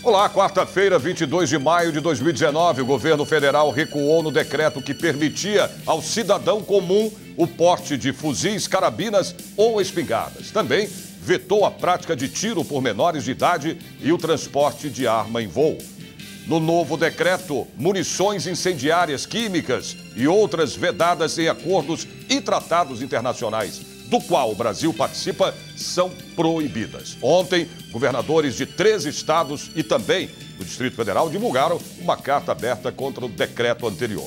Olá, quarta-feira, 22 de maio de 2019, o governo federal recuou no decreto que permitia ao cidadão comum o porte de fuzis, carabinas ou espingardas. Também vetou a prática de tiro por menores de idade e o transporte de arma em voo. No novo decreto, munições incendiárias, químicas e outras vedadas em acordos e tratados internacionais, do qual o Brasil participa, são proibidas. Ontem, governadores de 13 estados e também do Distrito Federal divulgaram uma carta aberta contra o decreto anterior.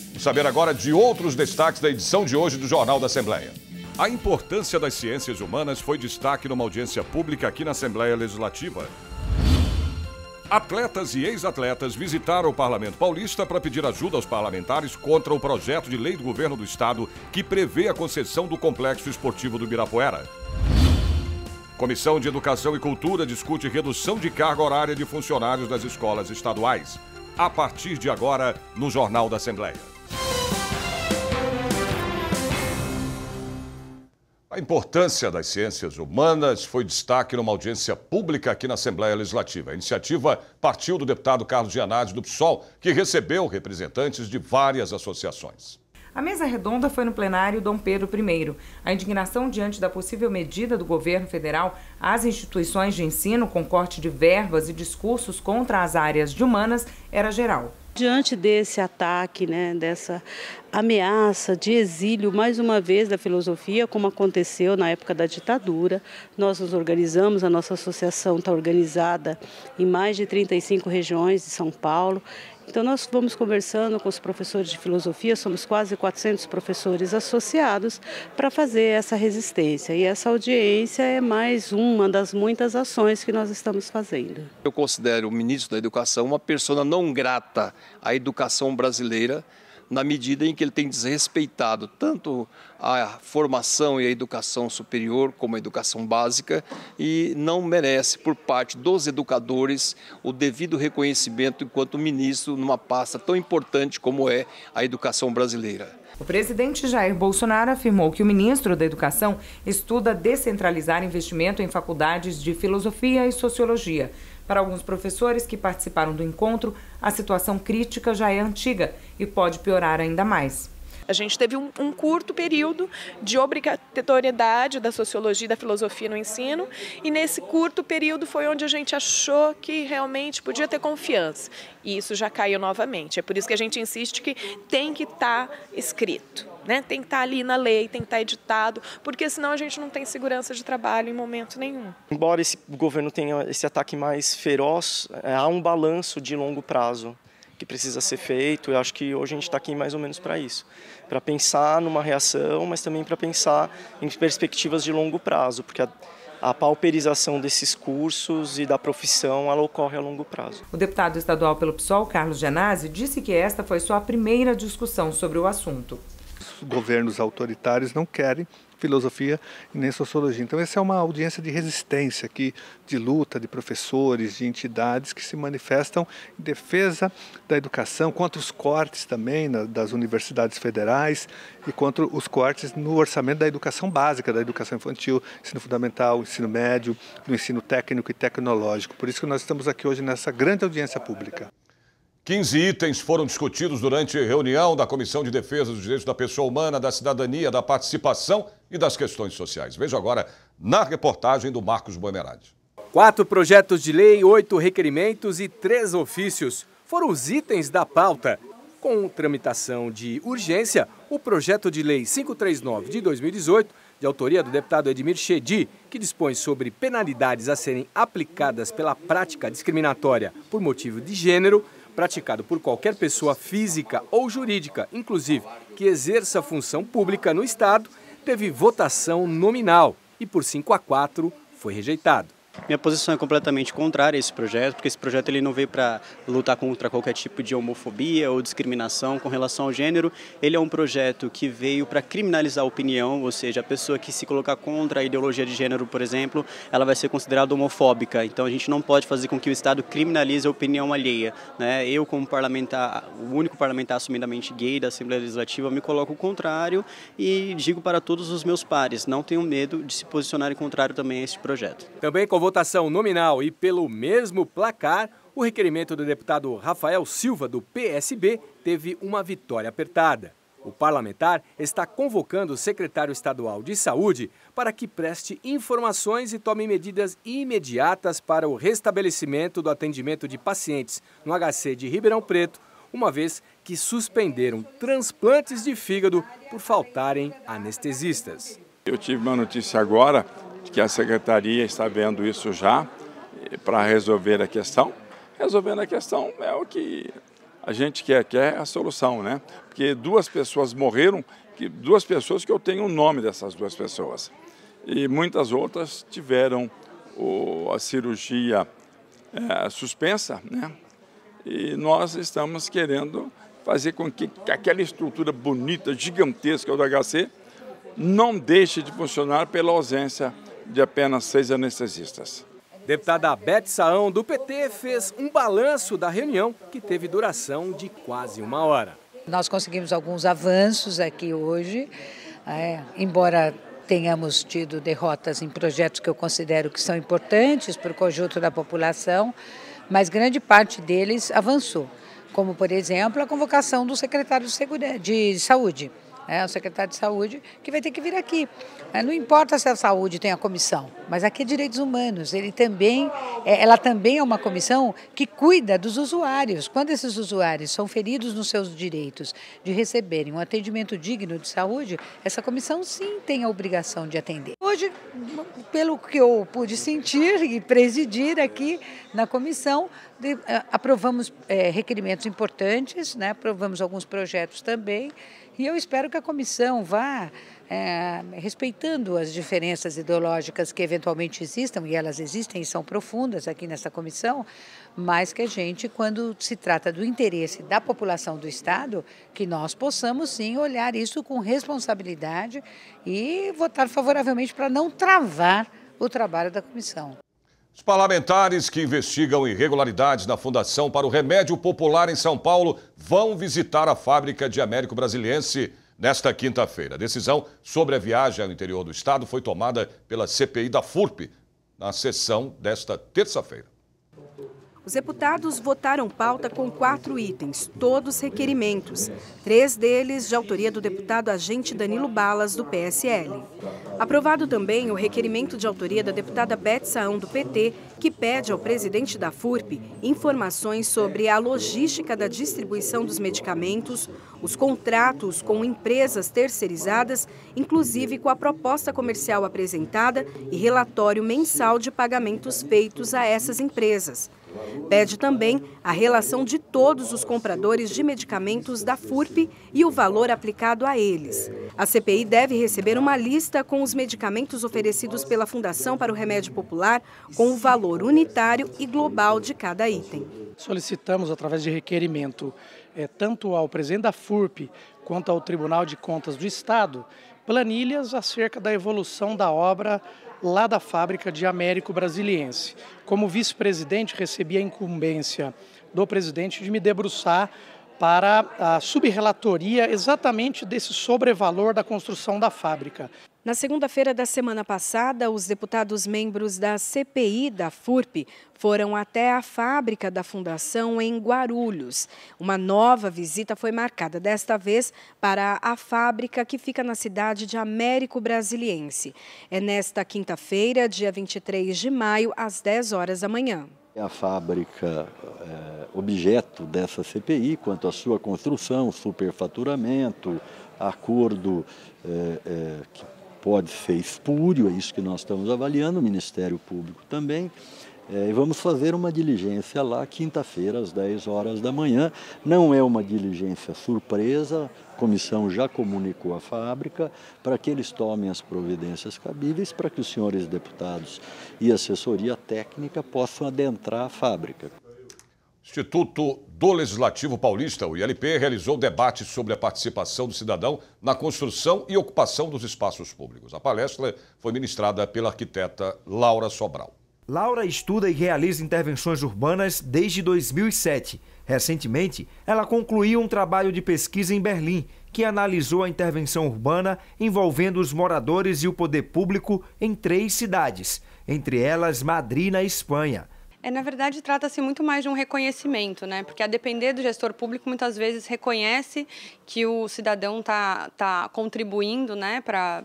Vamos saber agora de outros destaques da edição de hoje do Jornal da Assembleia. A importância das ciências humanas foi destaque numa audiência pública aqui na Assembleia Legislativa. Atletas e ex-atletas visitaram o Parlamento Paulista para pedir ajuda aos parlamentares contra o projeto de lei do governo do estado que prevê a concessão do Complexo Esportivo do Ibirapuera. Comissão de Educação e Cultura discute redução de carga horária de funcionários das escolas estaduais. A partir de agora, no Jornal da Assembleia. A importância das ciências humanas foi destaque numa audiência pública aqui na Assembleia Legislativa. A iniciativa partiu do deputado Carlos Gianazzi, do PSOL, que recebeu representantes de várias associações. A mesa redonda foi no plenário Dom Pedro I. A indignação diante da possível medida do governo federal às instituições de ensino com corte de verbas e discursos contra as áreas de humanas era geral. Diante desse ataque, dessa ameaça de exílio, mais uma vez, da filosofia, como aconteceu na época da ditadura, nós nos organizamos, a nossa associação está organizada em mais de 35 regiões de São Paulo. Então nós vamos conversando com os professores de filosofia, somos quase 400 professores associados para fazer essa resistência. E essa audiência é mais uma das muitas ações que nós estamos fazendo. Eu considero o ministro da Educação uma persona não grata à educação brasileira, na medida em que ele tem desrespeitado tanto a formação e a educação superior como a educação básica e não merece, por parte dos educadores, o devido reconhecimento enquanto ministro numa pasta tão importante como é a educação brasileira. O presidente Jair Bolsonaro afirmou que o ministro da Educação estuda descentralizar investimento em faculdades de filosofia e sociologia. Para alguns professores que participaram do encontro, a situação crítica já é antiga e pode piorar ainda mais. A gente teve um curto período de obrigatoriedade da sociologia e da filosofia no ensino e nesse curto período foi onde a gente achou que realmente podia ter confiança. E isso já caiu novamente. É por isso que a gente insiste que tem que estar escrito, tem que estar ali na lei, tem que estar editado, porque senão a gente não tem segurança de trabalho em momento nenhum. Embora esse governo tenha esse ataque mais feroz, há um balanço de longo prazo que precisa ser feito. Eu acho que hoje a gente está aqui mais ou menos para isso, para pensar numa reação, mas também para pensar em perspectivas de longo prazo, porque a pauperização desses cursos e da profissão, ela ocorre a longo prazo. O deputado estadual pelo PSOL, Carlos Gianazzi, disse que esta foi só a primeira discussão sobre o assunto. Os governos autoritários não querem filosofia e nem sociologia. Então essa é uma audiência de resistência aqui, de luta de professores, de entidades que se manifestam em defesa da educação, contra os cortes também das universidades federais e contra os cortes no orçamento da educação básica, da educação infantil, ensino fundamental, ensino médio, do ensino técnico e tecnológico. Por isso que nós estamos aqui hoje nessa grande audiência pública. 15 itens foram discutidos durante a reunião da Comissão de Defesa dos Direitos da Pessoa Humana, da Cidadania, da Participação e das Questões Sociais. Veja agora na reportagem do Marcos Boemerade. 4 projetos de lei, 8 requerimentos e 3 ofícios foram os itens da pauta. Com tramitação de urgência, o projeto de lei 539 de 2018, de autoria do deputado Edmir Chedi, que dispõe sobre penalidades a serem aplicadas pela prática discriminatória por motivo de gênero, praticado por qualquer pessoa física ou jurídica, inclusive que exerça função pública no Estado, teve votação nominal e por 5-4 foi rejeitado. Minha posição é completamente contrária a esse projeto, porque esse projeto ele não veio para lutar contra qualquer tipo de homofobia ou discriminação com relação ao gênero. Ele é um projeto que veio para criminalizar a opinião, ou seja, a pessoa que se colocar contra a ideologia de gênero, por exemplo, ela vai ser considerada homofóbica. Então a gente não pode fazer com que o Estado criminalize a opinião alheia, Eu, como parlamentar, o único parlamentar assumidamente gay da Assembleia Legislativa, me coloco o contrário e digo para todos os meus pares, não tenham medo de se posicionarem contrário também a este projeto. Também convocado votação nominal e pelo mesmo placar, o requerimento do deputado Rafael Silva, do PSB, teve uma vitória apertada. O parlamentar está convocando o secretário estadual de Saúde para que preste informações e tome medidas imediatas para o restabelecimento do atendimento de pacientes no HC de Ribeirão Preto, uma vez que suspenderam transplantes de fígado por faltarem anestesistas. Eu tive uma notícia agora de que a secretaria está vendo isso já para resolver a questão. Resolvendo a questão é o que a gente quer a solução, né? Porque 2 pessoas morreram, 2 pessoas que eu tenho o nome dessas 2 pessoas. E muitas outras tiveram a cirurgia suspensa, né? E nós estamos querendo fazer com que aquela estrutura bonita, gigantesca do HC, não deixe de funcionar pela ausência de apenas 6 anestesistas. Deputada Beth Saão, do PT, fez um balanço da reunião que teve duração de quase 1 hora. Nós conseguimos alguns avanços aqui hoje, embora tenhamos tido derrotas em projetos que eu considero que são importantes para o conjunto da população, mas grande parte deles avançou, como, por exemplo, a convocação do secretário de Saúde. O secretário de Saúde que vai ter que vir aqui. Não importa se a saúde tem a comissão, mas aqui é direitos humanos. Ela também é uma comissão que cuida dos usuários. Quando esses usuários são feridos nos seus direitos de receberem um atendimento digno de saúde, essa comissão sim tem a obrigação de atender. Hoje, pelo que eu pude sentir e presidir aqui na comissão, aprovamos requerimentos importantes, né? Aprovamos alguns projetos também. E eu espero que a comissão vá respeitando as diferenças ideológicas que eventualmente existam, e elas existem e são profundas aqui nessa comissão, mas que a gente, quando se trata do interesse da população do Estado, que nós possamos sim olhar isso com responsabilidade e votar favoravelmente para não travar o trabalho da comissão. Os parlamentares que investigam irregularidades na Fundação para o Remédio Popular em São Paulo vão visitar a fábrica de Américo Brasiliense nesta quinta-feira. A decisão sobre a viagem ao interior do estado foi tomada pela CPI da FURP na sessão desta terça-feira. Os deputados votaram pauta com 4 itens, todos requerimentos. 3 deles de autoria do deputado agente Danilo Balas, do PSL. Aprovado também o requerimento de autoria da deputada Beth Saão, do PT, que pede ao presidente da FURP informações sobre a logística da distribuição dos medicamentos, os contratos com empresas terceirizadas, inclusive com a proposta comercial apresentada e relatório mensal de pagamentos feitos a essas empresas. Pede também a relação de todos os compradores de medicamentos da FURP e o valor aplicado a eles. A CPI deve receber uma lista com os medicamentos oferecidos pela Fundação para o Remédio Popular, com o valor unitário e global de cada item. Solicitamos, através de requerimento, tanto ao presidente da FURP quanto ao Tribunal de Contas do Estado, planilhas acerca da evolução da obra lá da fábrica de Américo Brasiliense. Como vice-presidente, recebi a incumbência do presidente de me debruçar para a subrelatoria exatamente desse sobrevalor da construção da fábrica. Na segunda-feira da semana passada, os deputados membros da CPI da FURP foram até a fábrica da Fundação em Guarulhos. Uma nova visita foi marcada, desta vez para a fábrica que fica na cidade de Américo Brasiliense. É nesta quinta-feira, dia 23 de maio, às 10 horas da manhã. A fábrica objeto dessa CPI, quanto à sua construção, superfaturamento, acordo que pode ser espúrio, é isso que nós estamos avaliando, o Ministério Público também. E vamos fazer uma diligência lá quinta-feira, às 10 horas da manhã. Não é uma diligência surpresa, a comissão já comunicou à fábrica para que eles tomem as providências cabíveis para que os senhores deputados e assessoria técnica possam adentrar a fábrica. Instituto do Legislativo Paulista, o ILP, realizou debate sobre a participação do cidadão na construção e ocupação dos espaços públicos. A palestra foi ministrada pela arquiteta Laura Sobral. Laura estuda e realiza intervenções urbanas desde 2007. Recentemente, ela concluiu um trabalho de pesquisa em Berlim, que analisou a intervenção urbana envolvendo os moradores e o poder público em 3 cidades, entre elas Madrid, na Espanha. Na verdade, trata-se muito mais de um reconhecimento, né? Porque a depender do gestor público, muitas vezes reconhece que o cidadão tá contribuindo, né, para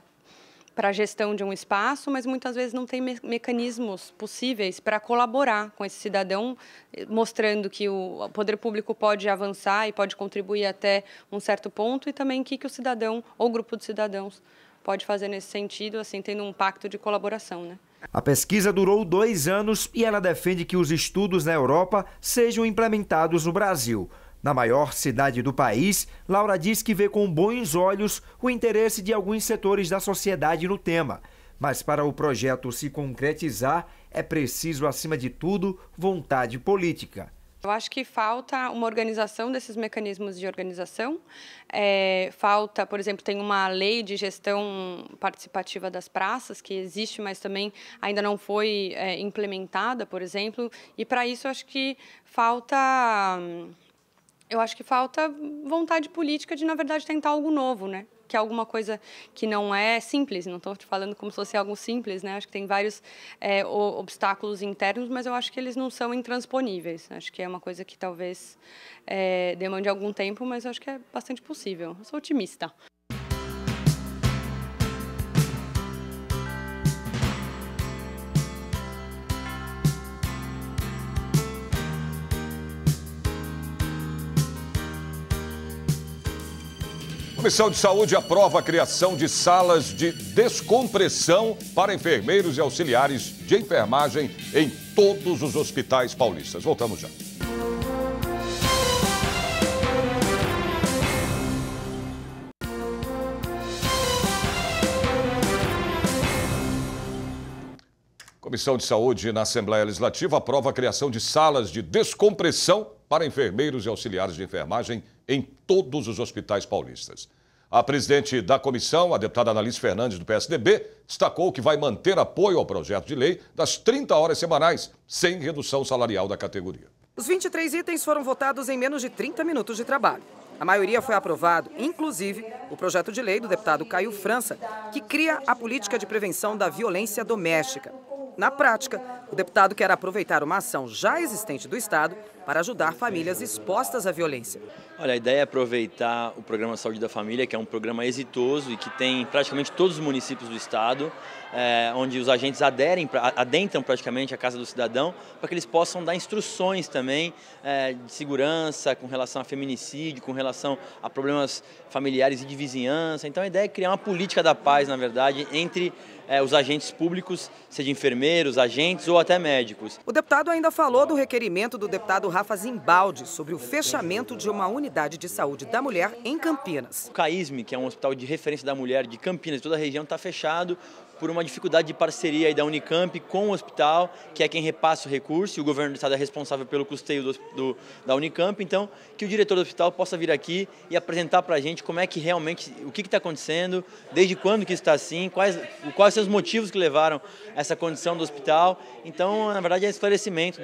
a gestão de um espaço, mas muitas vezes não tem mecanismos possíveis para colaborar com esse cidadão, mostrando que o poder público pode avançar e pode contribuir até um certo ponto, e também o que o cidadão ou grupo de cidadãos pode fazer nesse sentido, assim, tendo um pacto de colaboração, né? A pesquisa durou 2 anos e ela defende que os estudos na Europa sejam implementados no Brasil. Na maior cidade do país, Laura diz que vê com bons olhos o interesse de alguns setores da sociedade no tema. Mas para o projeto se concretizar, é preciso, acima de tudo, vontade política. Eu acho que falta uma organização desses mecanismos de organização. Falta, por exemplo, tem uma lei de gestão participativa das praças, que existe, mas também ainda não foi implementada, por exemplo. E para isso eu acho que falta vontade política de, na verdade, tentar algo novo, né? Que é alguma coisa que não é simples, não estou te falando como se fosse algo simples, né? Acho que tem vários obstáculos internos, mas eu acho que eles não são intransponíveis. Acho que é uma coisa que talvez demande algum tempo, mas eu acho que é bastante possível. Eu sou otimista. A Comissão de Saúde aprova a criação de salas de descompressão para enfermeiros e auxiliares de enfermagem em todos os hospitais paulistas. Voltamos já. Comissão de Saúde na Assembleia Legislativa aprova a criação de salas de descompressão para enfermeiros e auxiliares de enfermagem em todos os hospitais paulistas. A presidente da comissão, a deputada Analice Fernandes, do PSDB, destacou que vai manter apoio ao projeto de lei das 30 horas semanais, sem redução salarial da categoria. Os 23 itens foram votados em menos de 30 minutos de trabalho. A maioria foi aprovado, inclusive o projeto de lei do deputado Caio França, que cria a política de prevenção da violência doméstica. Na prática, o deputado quer aproveitar uma ação já existente do Estado para ajudar famílias expostas à violência. Olha, a ideia é aproveitar o Programa Saúde da Família, que é um programa exitoso e que tem praticamente todos os municípios do Estado, onde os agentes adentram praticamente a casa do cidadão, para que eles possam dar instruções também de segurança com relação a feminicídio, com relação a problemas familiares e de vizinhança. Então a ideia é criar uma política da paz, na verdade, entre os agentes públicos, seja enfermeiros, agentes ou até médicos. O deputado ainda falou do requerimento do deputado Rafa Zimbaldi sobre o fechamento de uma unidade de saúde da mulher em Campinas. O CAISM, que é um hospital de referência da mulher de Campinas, de toda a região, está fechado por uma dificuldade de parceria aí da Unicamp com o hospital, que é quem repassa o recurso, e o governo do estado é responsável pelo custeio da Unicamp. Então, que o diretor do hospital possa vir aqui e apresentar para a gente como é que realmente, o que está acontecendo, desde quando que isso está assim, quais são os motivos que levaram a essa condição do hospital. Então, na verdade, é esclarecimento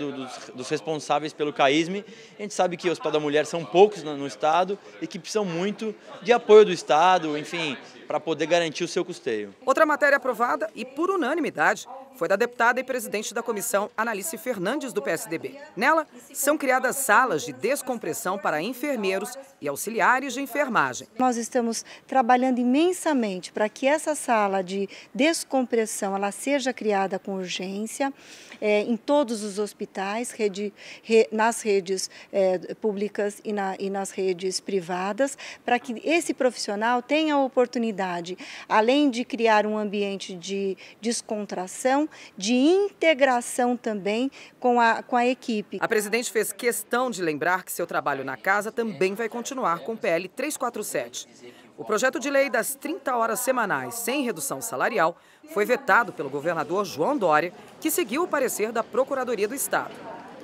dos responsáveis pelo CAISM. A gente sabe que o Hospital da Mulher são poucos no estado e que precisam muito de apoio do estado, enfim, para poder garantir o seu custeio. Outra matéria aprovada e por unanimidade foi da deputada e presidente da comissão Analice Fernandes, do PSDB. Nela, são criadas salas de descompressão para enfermeiros e auxiliares de enfermagem. Nós estamos trabalhando imensamente para que essa sala de descompressão ela seja criada com urgência em todos os hospitais, nas redes públicas e nas redes privadas, para que esse profissional tenha a oportunidade, além de criar um ambiente de descontração, de integração também com a equipe. A presidente fez questão de lembrar que seu trabalho na casa também vai continuar com o PL 347. O projeto de lei das 30 horas semanais sem redução salarial foi vetado pelo governador João Dória, que seguiu o parecer da Procuradoria do Estado.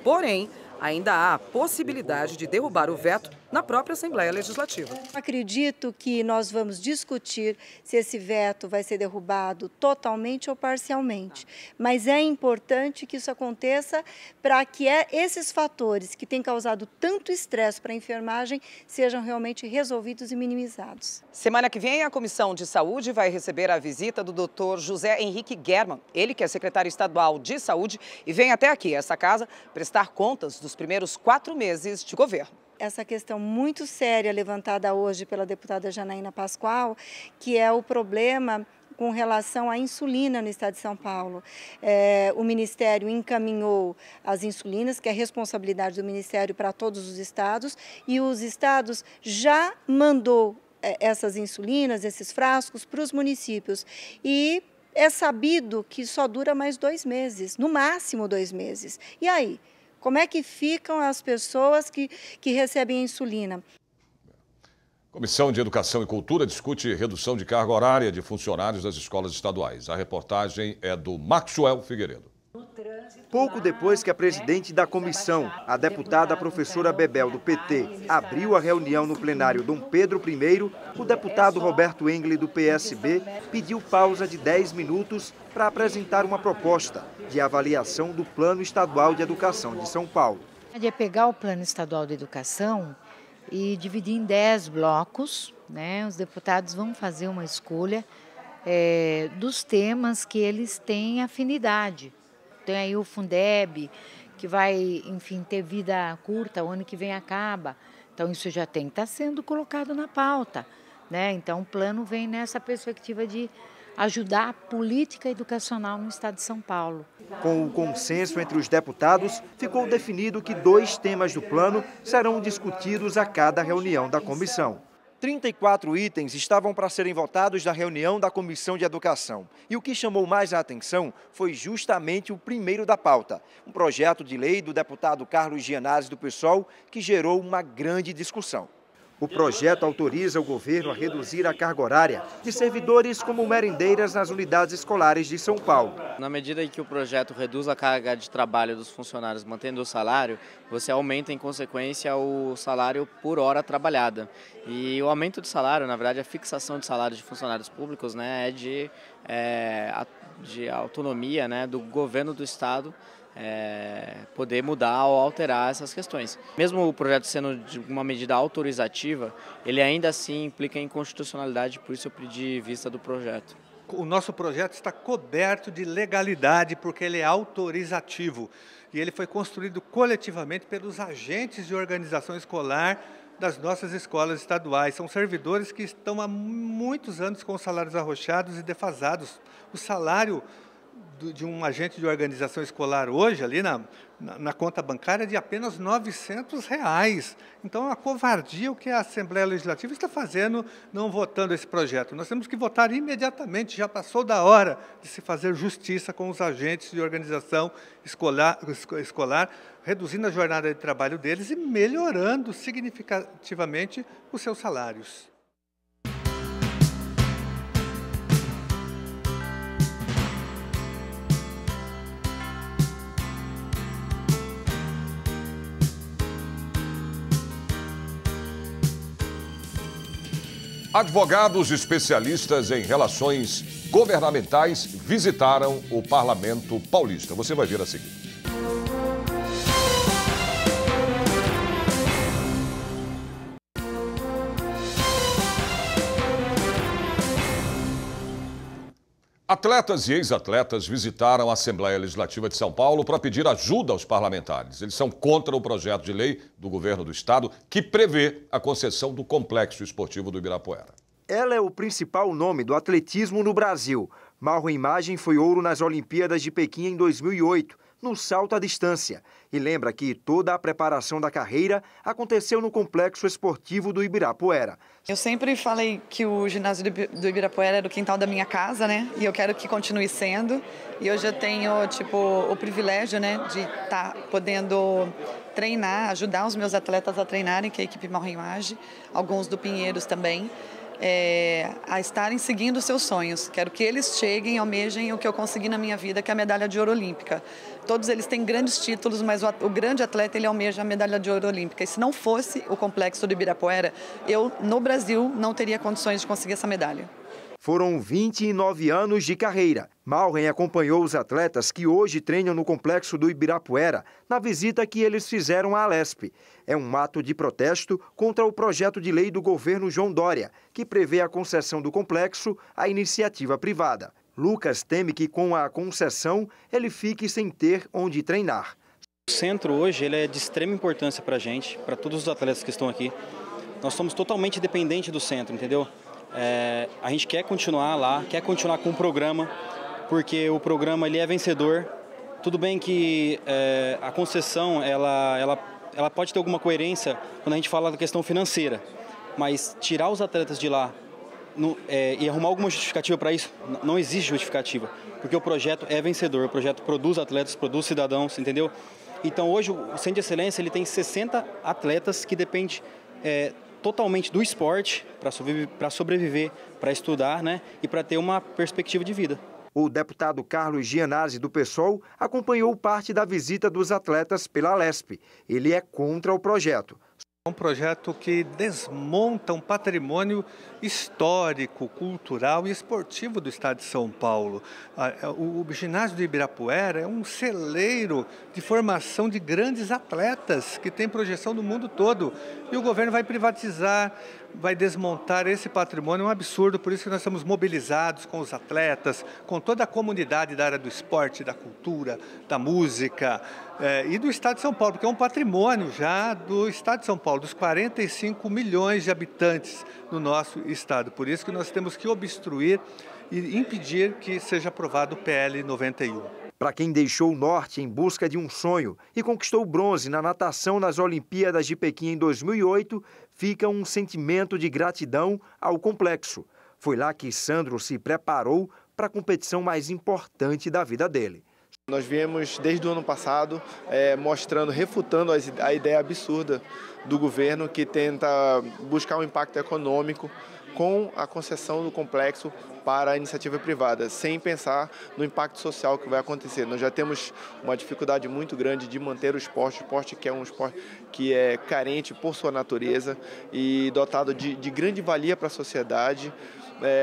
Porém, ainda há a possibilidade de derrubar o veto na própria Assembleia Legislativa. Acredito que nós vamos discutir se esse veto vai ser derrubado totalmente ou parcialmente, mas é importante que isso aconteça para que esses fatores que têm causado tanto estresse para a enfermagem sejam realmente resolvidos e minimizados. Semana que vem, a Comissão de Saúde vai receber a visita do Dr. José Henrique Germann, ele que é secretário estadual de Saúde e vem até aqui, essa casa, prestar contas dos primeiros 4 meses de governo. Essa questão muito séria levantada hoje pela deputada Janaína Pascoal, que é o problema com relação à insulina no estado de São Paulo. O Ministério encaminhou as insulinas, que é responsabilidade do Ministério para todos os estados, e os estados já mandou essas insulinas, esses frascos, para os municípios. E é sabido que só dura mais 2 meses, no máximo 2 meses. E aí? Como é que ficam as pessoas que recebem a insulina? Comissão de Educação e Cultura discute redução de carga horária de funcionários das escolas estaduais. A reportagem é do Maxwell Figueiredo. Pouco depois que a presidente da comissão, a deputada professora Bebel, do PT, abriu a reunião no plenário Dom Pedro I, o deputado Roberto Engle, do PSB, pediu pausa de 10 minutos para apresentar uma proposta de avaliação do Plano Estadual de Educação de São Paulo. É pegar o Plano Estadual de Educação e dividir em 10 blocos, né? Os deputados vão fazer uma escolha dos temas que eles têm afinidade. Tem aí o Fundeb, que vai, enfim, ter vida curta, o ano que vem acaba. Então, isso já tem que estar sendo colocado na pauta, né? Então, o plano vem nessa perspectiva de ajudar a política educacional no estado de São Paulo. Com o consenso entre os deputados, ficou definido que 2 temas do plano serão discutidos a cada reunião da comissão. 34 itens estavam para serem votados na reunião da Comissão de Educação. E o que chamou mais a atenção foi justamente o primeiro da pauta, um projeto de lei do deputado Carlos Gianazzi, do PSOL, que gerou uma grande discussão. O projeto autoriza o governo a reduzir a carga horária de servidores como merendeiras nas unidades escolares de São Paulo. Na medida em que o projeto reduz a carga de trabalho dos funcionários mantendo o salário, você aumenta em consequência o salário por hora trabalhada. E o aumento de salário, na verdade, a fixação de salários de funcionários públicos, né, é de autonomia, né, do governo do estado, poder mudar ou alterar essas questões. Mesmo o projeto sendo de uma medida autorizativa, ele ainda assim implica em inconstitucionalidade, por isso eu pedi vista do projeto. O nosso projeto está coberto de legalidade porque ele é autorizativo e ele foi construído coletivamente pelos agentes de organização escolar das nossas escolas estaduais. São servidores que estão há muitos anos com salários arrochados e defasados. O salário de um agente de organização escolar hoje, ali na conta bancária, é de apenas R$ 900. Então, é uma covardia o que a Assembleia Legislativa está fazendo, não votando esse projeto. Nós temos que votar imediatamente, já passou da hora de se fazer justiça com os agentes de organização escolar, reduzindo a jornada de trabalho deles e melhorando significativamente os seus salários. Advogados especialistas em relações governamentais visitaram o Parlamento Paulista. Você vai ver a seguir. Atletas e ex-atletas visitaram a Assembleia Legislativa de São Paulo para pedir ajuda aos parlamentares. Eles são contra o projeto de lei do governo do estado que prevê a concessão do Complexo Esportivo do Ibirapuera. Ela é o principal nome do atletismo no Brasil. Mauro Imagem foi ouro nas Olimpíadas de Pequim em 2008, no salto à distância. E lembra que toda a preparação da carreira aconteceu no Complexo Esportivo do Ibirapuera. Eu sempre falei que o ginásio do Ibirapuera era o quintal da minha casa, né? E eu quero que continue sendo. E hoje eu tenho, o privilégio, né, de estar podendo treinar, ajudar os meus atletas a treinarem, que é a equipe Mauro Imagem, alguns do Pinheiros também. a estarem seguindo os seus sonhos. Quero que eles cheguem, almejem o que eu consegui na minha vida, que é a medalha de ouro olímpica. Todos eles têm grandes títulos, mas o grande atleta, ele almeja a medalha de ouro olímpica. E se não fosse o complexo do Ibirapuera, eu, no Brasil, não teria condições de conseguir essa medalha. Foram 29 anos de carreira. Malren acompanhou os atletas que hoje treinam no complexo do Ibirapuera na visita que eles fizeram à Alesp. É um ato de protesto contra o projeto de lei do governo João Dória, que prevê a concessão do complexo à iniciativa privada. Lucas teme que com a concessão ele fique sem ter onde treinar. O centro hoje ele é de extrema importância para a gente, para todos os atletas que estão aqui. Nós somos totalmente dependentes do centro, entendeu? A gente quer continuar lá, quer continuar com o programa, porque o programa ele é vencedor. Tudo bem que a concessão ela pode ter alguma coerência quando a gente fala da questão financeira, mas tirar os atletas de lá e arrumar alguma justificativa para isso, não existe justificativa, porque o projeto é vencedor, o projeto produz atletas, produz cidadãos, entendeu? Então hoje o Centro de Excelência ele tem 60 atletas que dependem totalmente do esporte para sobreviver, para estudar, né, e para ter uma perspectiva de vida. O deputado Carlos Gianazzi, do PSOL, acompanhou parte da visita dos atletas pela Alesp. Ele é contra o projeto. É um projeto que desmonta um patrimônio histórico, cultural e esportivo do estado de São Paulo. O ginásio do Ibirapuera é um celeiro de formação de grandes atletas que tem projeção no mundo todo. E o governo vai privatizar, vai desmontar esse patrimônio, é um absurdo. Por isso que nós estamos mobilizados com os atletas, com toda a comunidade da área do esporte, da cultura, da música e do estado de São Paulo, porque é um patrimônio já do estado de São Paulo, dos 45 milhões de habitantes no nosso estado. Por isso que nós temos que obstruir e impedir que seja aprovado o PL 91. Para quem deixou o norte em busca de um sonho e conquistou bronze na natação nas Olimpíadas de Pequim em 2008, fica um sentimento de gratidão ao complexo. Foi lá que Sandro se preparou para a competição mais importante da vida dele. Nós viemos desde o ano passado refutando a ideia absurda do governo que tenta buscar um impacto econômico com a concessão do complexo para a iniciativa privada, sem pensar no impacto social que vai acontecer. Nós já temos uma dificuldade muito grande de manter o esporte que é um esporte que é carente por sua natureza e dotado de grande valia para a sociedade.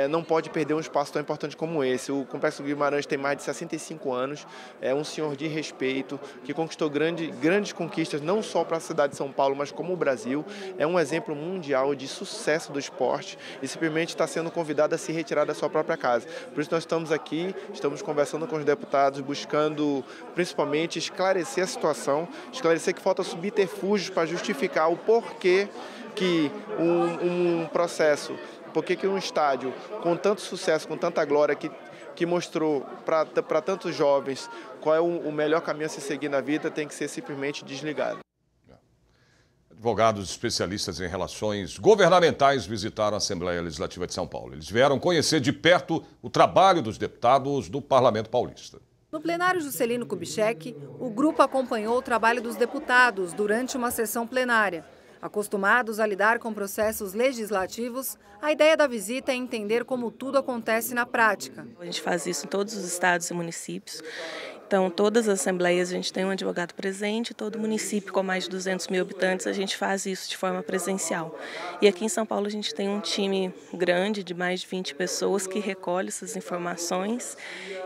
Não pode perder um espaço tão importante como esse. O Complexo Guimarães tem mais de 65 anos, é um senhor de respeito, que conquistou grandes conquistas, não só para a cidade de São Paulo, mas como o Brasil. É um exemplo mundial de sucesso do esporte e simplesmente está sendo convidado a se retirar da sua própria casa. Por isso nós estamos aqui, estamos conversando com os deputados, buscando principalmente esclarecer a situação, esclarecer que falta subterfúgios para justificar o porquê que um processo, porque que um estádio com tanto sucesso, com tanta glória, que mostrou para tantos jovens qual é o melhor caminho a se seguir na vida, tem que ser simplesmente desligado. Advogados especialistas em relações governamentais visitaram a Assembleia Legislativa de São Paulo. Eles vieram conhecer de perto o trabalho dos deputados do Parlamento Paulista. No plenário Juscelino Kubitschek, o grupo acompanhou o trabalho dos deputados durante uma sessão plenária. Acostumados a lidar com processos legislativos, a ideia da visita é entender como tudo acontece na prática. A gente faz isso em todos os estados e municípios. Então, todas as assembleias a gente tem um advogado presente, todo município com mais de 200 mil habitantes a gente faz isso de forma presencial. E aqui em São Paulo a gente tem um time grande de mais de 20 pessoas que recolhe essas informações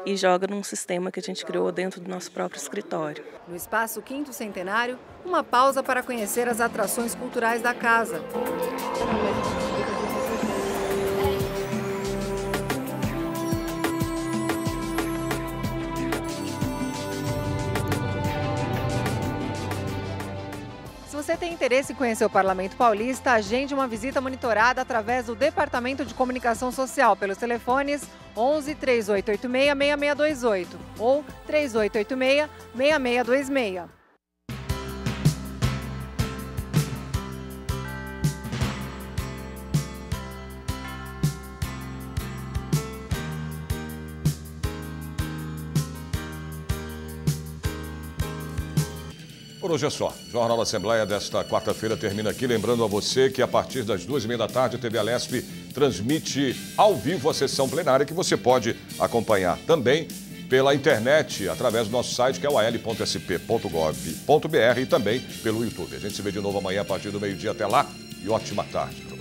e joga num sistema que a gente criou dentro do nosso próprio escritório. No espaço Quinto Centenário, uma pausa para conhecer as atrações culturais da casa. Se você tem interesse em conhecer o Parlamento Paulista, agende uma visita monitorada através do Departamento de Comunicação Social pelos telefones 11 3886 6628 ou 3886 6626. Por hoje é só. O Jornal da Assembleia desta quarta-feira termina aqui. Lembrando a você que a partir das 2h30 da tarde a TV Alesp transmite ao vivo a sessão plenária que você pode acompanhar também pela internet, através do nosso site, que é o al.sp.gov.br, e também pelo YouTube. A gente se vê de novo amanhã a partir do meio-dia. Até lá e ótima tarde.